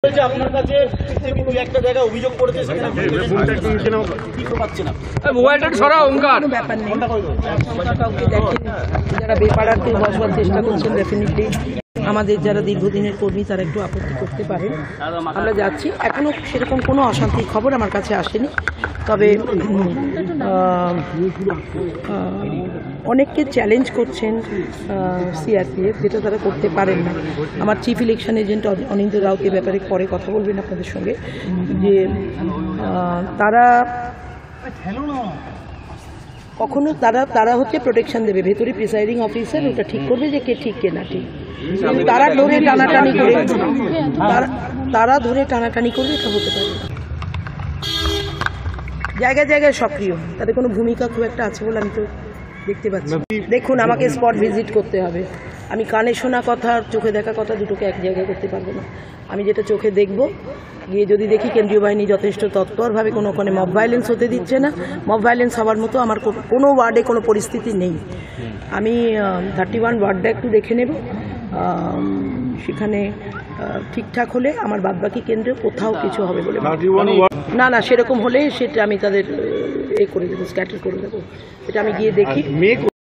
আপনার কাছে একটা জায়গায় অভিযোগ করেছে মোবাইলটা ছড়া ওঙ্কার ব্যাপার নেই, কাউকে দেখেন যারা বেপাড়াতে বসবার চেষ্টা করছেন ডেফিনেটলি আমাদের যারা দীর্ঘদিনের কর্মী তারা একটু আপত্তি করতে পারেন। আমরা যাচ্ছি, এখনো সেরকম কোনো অশান্তির খবর আমার কাছে আসেনি, তবে অনেককে চ্যালেঞ্জ করছেন সিআরপিএফ, যেটা তারা করতে পারেন না। আমার চিফ ইলেকশন এজেন্ট অনিন্দ্য রাউত এ ব্যাপারে পরে কথা বলবেন আপনাদের সঙ্গে, যে তারা কখনো তারা হচ্ছে প্রোটেকশন দেবে, ভেতরে প্রিসাইডিং অফিসার ওটা ঠিক করবে যে কে ঠিক কে না ঠিক। তারা ধরে টানাটানি করে তারা ধরে টানাটানি করবে, এটা হতে পারে না। জায়গায় জায়গায় সক্রিয়, তাদের কোনো ভূমিকা খুব একটা আছে বলে আমি তো দেখতে পাচ্ছি। দেখুন, আমাকে স্পট ভিজিট করতে হবে। আমি কানে শোনা কথা চোখে দেখা কথা দুটোকে এক জায়গায় করতে পারবো না। আমি যেটা চোখে দেখব, গিয়ে যদি দেখি কেন্দ্রীয় বাহিনী যথেষ্ট তৎপরভাবে ওখানে মব ভায়োলেন্স হতে দিচ্ছে না, মব ভায়োলেন্স হওয়ার মতো আমার কোনো ওয়ার্ডে কোনো পরিস্থিতি নেই। আমি 31 ওয়ার্ডটা একটু দেখে নেব, সেখানে ঠিকঠাক হলে আমার বাদবাকি কেন্দ্রে কোথাও কিছু হবে বলে না সেরকম হলে সেটা আমি তাদের করে দেবো, স্ক্যাটার করে দেবো। এটা আমি গিয়ে দেখি।